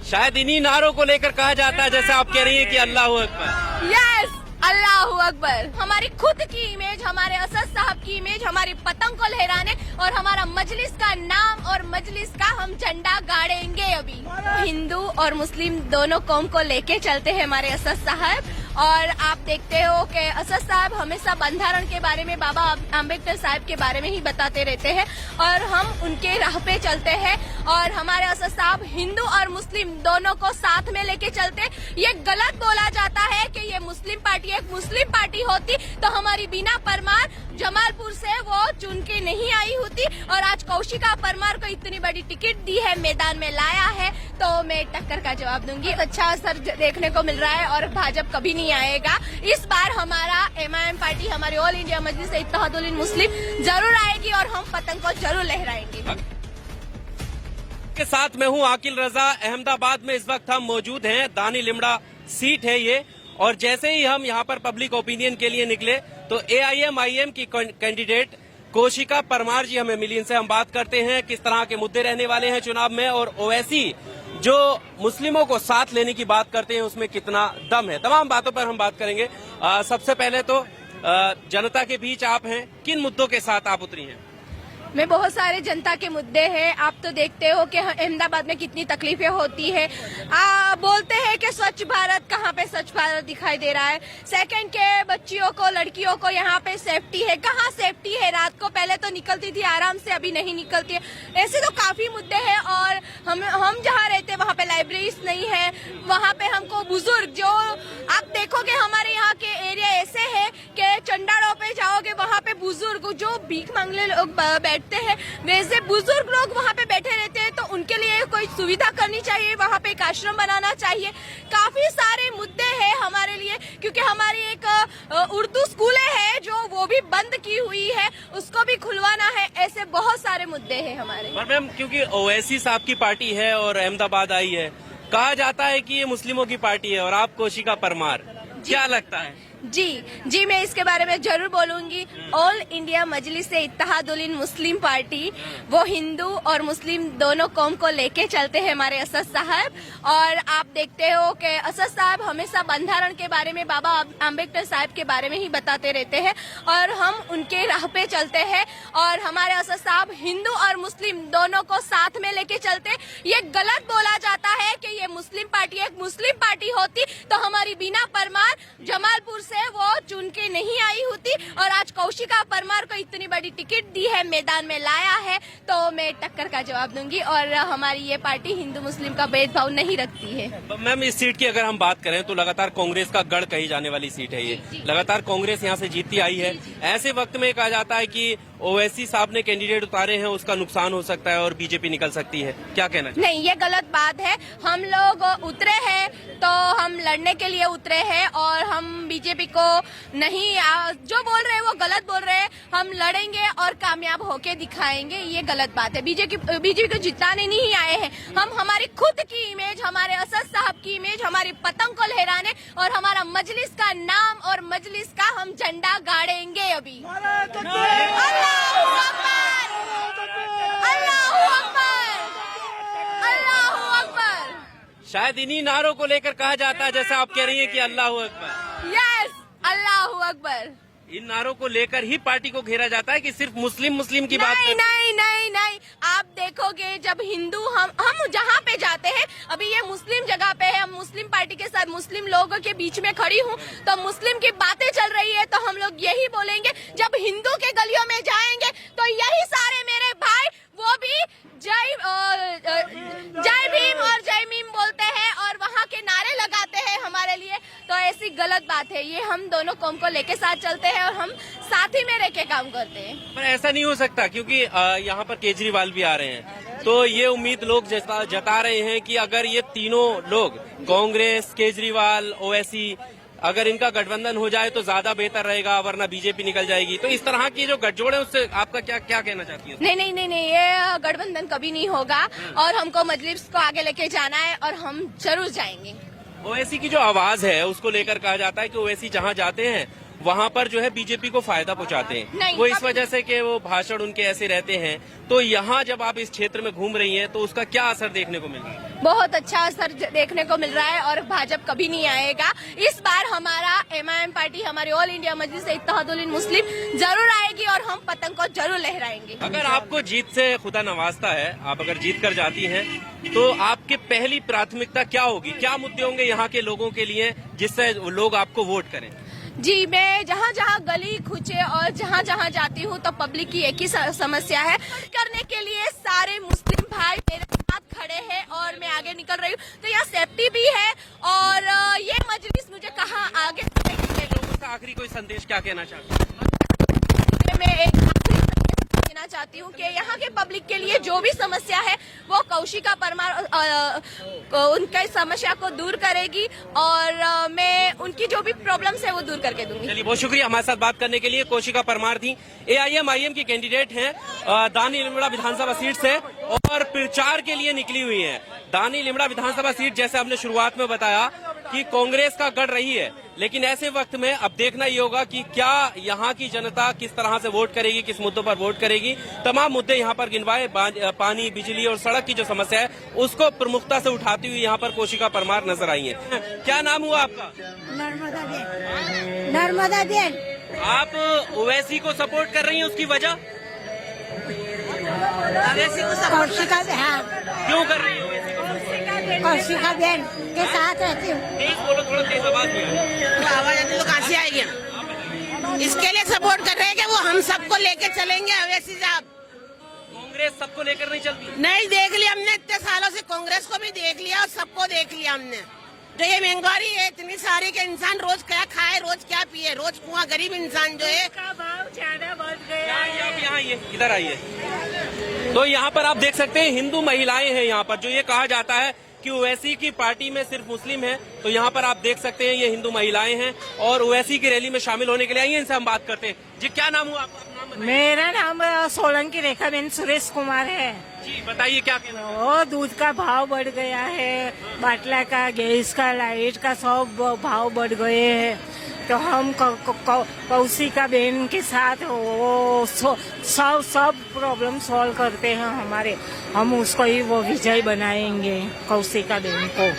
शायद इन्हीं नारों को लेकर कहा जाता है, जैसे आप कह रही हैं कि अल्लाह अकबर। यस, अल्लाह अकबर। हमारी खुद की इमेज, हमारे असद साहब की इमेज, हमारी पतंग को लहराने और हमारा मजलिस का नाम और मजलिस का हम झंडा गाड़ेंगे। अभी हिंदू और मुस्लिम दोनों कौम को लेके चलते हैं हमारे असद साहब। और आप देखते हो कि असद साहब हमेशा बंधारण के बारे में, बाबा अम्बेडकर साहब के बारे में ही बताते रहते हैं और हम उनके राह पे चलते हैं। और हमारे असद साहब हिंदू और मुस्लिम दोनों को साथ में लेके चलते। ये गलत बोला जाता है कि ये मुस्लिम पार्टी एक मुस्लिम पार्टी होती तो हमारी बीना परमार जमालपुर से वो चुन के नहीं आई होती। और आज कौशिका परमार को इतनी बड़ी टिकट दी है, मैदान में लाया है, तो मैं टक्कर का जवाब दूंगी। अच्छा असर देखने को मिल रहा है और भाजपा कभी नहीं आएगा। इस बार हमारा MIM पार्टी, हमारी ऑल इंडिया मजलिस इत्तेहादुल मुस्लिम जरूर आएगी और हम पतंग को जरूर लहराएंगे। के साथ मैं हूं आकिल रजा। अहमदाबाद में इस वक्त हम मौजूद हैं। दानी लिमड़ा सीट है ये, और जैसे ही हम यहाँ पर पब्लिक ओपिनियन के लिए निकले तो AIM-IM की कैंडिडेट कौशिका परमार जी हमें मिली। इनसे हम बात करते हैं किस तरह के मुद्दे रहने वाले हैं चुनाव में, और ओवैसी जो मुस्लिमों को साथ लेने की बात करते हैं उसमें कितना दम है। तमाम बातों पर हम बात करेंगे। सबसे पहले तो जनता के बीच आप हैं, किन मुद्दों के साथ आप उतरी हैं? में बहुत सारे जनता के मुद्दे हैं। आप तो देखते हो कि अहमदाबाद में कितनी तकलीफें होती है। बोलते हैं कि स्वच्छ भारत, कहाँ पे स्वच्छ भारत दिखाई दे रहा है। सेकंड के बच्चियों को, लड़कियों को यहाँ पे सेफ्टी है, कहाँ सेफ्टी है? रात को पहले तो निकलती थी आराम से, अभी नहीं निकलती है। ऐसे तो काफी मुद्दे हैं। और हम जहाँ रहते हैं वहाँ पे लाइब्रेरीज नहीं है। वहाँ पे हमको बुजुर्ग, जो आप देखोगे हमारे यहाँ के एरिया ऐसे है कि चंडाड़ों पे जाओगे वहाँ पे बुजुर्ग जो भीख मांगने लोग बैठते हैं, वैसे बुजुर्ग लोग वहाँ पे बैठे रहते हैं। तो उनके लिए कोई सुविधा करनी चाहिए, वहाँ पे एक आश्रम बनाना चाहिए। काफी सारे मुद्दे हैं हमारे लिए, क्योंकि हमारी एक उर्दू स्कूल है जो वो भी बंद की हुई है, उसको भी खुलवाना है। ऐसे बहुत सारे मुद्दे हैं हमारे। पर मैम, क्योंकि ओवैसी साहब की पार्टी है और अहमदाबाद आई है, कहा जाता है कि ये मुस्लिमों की पार्टी है और आप कौशिका परमार, क्या लगता है? जी मैं इसके बारे में जरूर बोलूंगी। ऑल इंडिया मजलिस इत्तेहादुल मुस्लिम पार्टी वो हिंदू और मुस्लिम दोनों कौम को लेके चलते हैं हमारे असद साहब। और आप देखते हो कि असद साहब हमेशा बंधारण के बारे में, बाबा अम्बेडकर साहब के बारे में ही बताते रहते हैं और हम उनके राह पे चलते हैं। और हमारे असद साहब हिंदू और मुस्लिम दोनों को साथ में लेके चलते। ये गलत बोला जाता है कि ये मुस्लिम पार्टी एक मुस्लिम पार्टी होती तो हमारी बीना परमार जमालपुर से वो चुन के नहीं आई होती। और आज कौशिका परमार को इतनी बड़ी टिकट दी है, मैदान में लाया है, तो मैं टक्कर का जवाब दूंगी। और हमारी ये पार्टी हिंदू मुस्लिम का भेदभाव नहीं रखती है। मैम, इस सीट की अगर हम बात करें तो लगातार कांग्रेस का गढ़ कही जाने वाली सीट है ये। लगातार कांग्रेस यहाँ से जीतती आई है। ऐसे वक्त में कहा जाता है कि ओवैसी साहब ने कैंडिडेट उतारे हैं, उसका नुकसान हो सकता है और बीजेपी निकल सकती है, क्या कहना है? नहीं, ये गलत बात है। हम लोग उतरे हैं तो हम लड़ने के लिए उतरे हैं और हम बीजेपी को नहीं, जो बोल रहे हैं वो गलत बोल रहे हैं। हम लड़ेंगे और कामयाब होके दिखाएंगे। ये गलत बात है। बीजेपी को जिताने नहीं आए हैं हम। हमारी खुद की इमेज, हमारे असद साहब की इमेज, हमारी पतंग को लहराने और हमारा मजलिस का नाम और मजलिस का हम झंडा गाड़ेंगे। अभी शायद इन्हीं नारों को लेकर कहा जाता है, जैसे आप कह रही हैं कि अल्लाह अकबर। यस, अल्लाह अकबर। इन नारों को लेकर ही पार्टी को घेरा जाता है कि सिर्फ मुस्लिम की बात नहीं। आप देखोगे जब हिंदू, हम जहाँ पे जाते हैं, अभी ये मुस्लिम जगह पे है, हम मुस्लिम पार्टी के साथ मुस्लिम लोगों के बीच में खड़ी हूँ, तो मुस्लिम की बातें चल रही है, तो हम लोग यही बोलेंगे। जब हिंदू के गलियों में जाएंगे तो यही सारे मेरे भाई वो भी जय भीम और जय मीम बोलते हैं और वहाँ के नारे लगाते हैं हमारे लिए। तो ऐसी गलत बात है। ये हम दोनों कौम को लेके साथ चलते हैं और हम साथ ही में रह के काम करते हैं। पर ऐसा नहीं हो सकता, क्योंकि यहाँ पर केजरीवाल भी आ रहे हैं, तो ये उम्मीद लोग जता रहे हैं कि अगर ये तीनों लोग, कांग्रेस, केजरीवाल, ओवैसी, अगर इनका गठबंधन हो जाए तो ज्यादा बेहतर रहेगा, वरना बीजेपी निकल जाएगी। तो इस तरह की जो गठजोड़ है उससे आपका क्या कहना चाहती है? नहीं, ये गठबंधन कभी नहीं होगा और हमको मजलिस को आगे लेके जाना है और हम जरूर जाएंगे। ओवैसी की जो आवाज है उसको लेकर कहा जाता है कि ओवैसी जहाँ जाते हैं वहाँ पर जो है बीजेपी को फायदा पहुँचाते हैं। नहीं, वो इस वजह से कि वो भाषण उनके ऐसे रहते हैं। तो यहाँ जब आप इस क्षेत्र में घूम रही हैं तो उसका क्या असर देखने को मिल रहा है? बहुत अच्छा असर देखने को मिल रहा है और भाजपा कभी नहीं आएगा। इस बार हमारा MIM पार्टी, हमारी ऑल इंडिया मजलिस इत्तेहादुल मुस्लिम जरूर आएगी और हम पतंग को जरूर लहराएंगे। अगर आपको जीत से खुदा नवाजता है, आप अगर जीत कर जाती हैं, तो आपकी पहली प्राथमिकता क्या होगी? क्या मुद्दे होंगे यहाँ के लोगों के लिए जिससे लोग आपको वोट करें? जी, मैं जहाँ जहाँ गली खुचे और जहाँ जहाँ जाती हूँ तो पब्लिक की एक ही समस्या है। करने के लिए सारे मुस्लिम भाई मेरे साथ खड़े हैं और मैं आगे निकल रही हूँ, तो यहाँ सेफ्टी भी है और ये मजलिस मुझे कहाँ आगे लोगों से आखिरी कोई संदेश क्या कहना चाहते हैं? मैं एक आखिरी संदेश देना चाहती हूँ कि यहाँ के पब्लिक के लिए जो भी समस्या है वो कौशिका परमार उनकी समस्या को दूर करेगी और मैं उनकी जो भी प्रॉब्लम्स है वो दूर करके दूंगी। चलिए, बहुत शुक्रिया हमारे साथ बात करने के लिए। कौशिका परमार थी, AIM-IM की कैंडिडेट हैं, दानी लिमड़ा विधानसभा सीट से और प्रचार के लिए निकली हुई हैं। दानी लिमड़ा विधानसभा सीट, जैसे आपने शुरुआत में बताया कि कांग्रेस का गढ़ रही है, लेकिन ऐसे वक्त में अब देखना ये होगा कि क्या यहाँ की जनता किस तरह से वोट करेगी, किस मुद्दों पर वोट करेगी। तमाम मुद्दे यहाँ पर गिनवाए, पानी, बिजली और सड़क की जो समस्या है उसको प्रमुखता से उठाती हुई यहाँ पर कौशिका परमार नजर आई है। क्या नाम हुआ आपका? नर्मदा देन। नर्मदा देन। आप ओवैसी को सपोर्ट कर रही हैं, उसकी वजह? कौशिका हाँ, क्यों कर रही है ओवैसी को? कौशिका देन के साथ रहती हूँ। तेज बोलो, थोड़ा तेज आवाज में आए। तो आवाज आती तो कहाँ से आएगी? इसके लिए सपोर्ट कर रहे हैं कि वो हम सबको लेके चलेंगे। अवैसी साहब, कांग्रेस सबको लेकर नहीं चलती? नहीं, देख लिया हमने इतने सालों से, कांग्रेस को भी देख लिया और सबको देख लिया हमने। जो ये महंगाई है इतनी सारी के इंसान रोज क्या खाए, रोज क्या पिए, रोज कुआं, गरीब इंसान जो है का भाव ज्यादा बढ़ गया है। आप यहाँ आइए, इधर आइए। तो यहाँ पर आप देख सकते हैं हिंदू महिलाएं हैं यहाँ पर। जो ये कहा जाता है कि ओवैसी की पार्टी में सिर्फ मुस्लिम है, तो यहाँ पर आप देख सकते हैं ये हिंदू महिलाएं हैं और ओवैसी की रैली में शामिल होने के लिए आई हैं। इनसे हम बात करते हैं। जी, क्या नाम हुआ आपका? नाम बताइए। मेरा नाम सोलंकी रेखा बेन सुरेश कुमार है। जी, बताइए क्या कहना है? वो दूध का भाव बढ़ गया है, बाटला का, गैस का, लाइट का सब भाव बढ़ गए हैं। तो हम कौशिका बेन के साथ वो सब प्रॉब्लम सॉल्व करते हैं हमारे। हम उसको ही वो विजय बनाएंगे, कौशिका बेन को।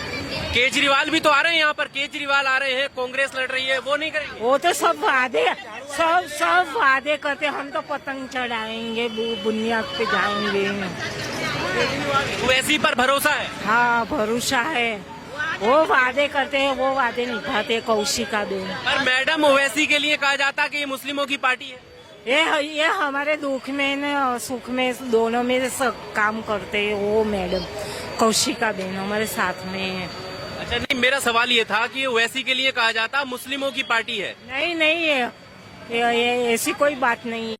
केजरीवाल भी तो आ रहे हैं यहाँ पर, केजरीवाल आ रहे हैं, कांग्रेस लड़ रही है, वो नहीं करेंगे? वो तो सब वादे करते। हम तो पतंग चढ़ाएंगे, बुनियाद पे जाएंगे। ओवैसी पर भरोसा है? हाँ, भरोसा है। वो वादे करते हैं, वो वादे निभाते कौशिका बेन। पर मैडम, ओवैसी के लिए कहा जाता है कि ये मुस्लिमों की पार्टी है। ये हमारे दुख में न सुख में दोनों में सब काम करते हैं। वो मैडम कौशिका बेन हमारे साथ में है। अच्छा, नहीं, मेरा सवाल ये था कि ओवैसी के लिए कहा जाता मुस्लिमों की पार्टी है। नहीं, ये ऐसी कोई बात नहीं।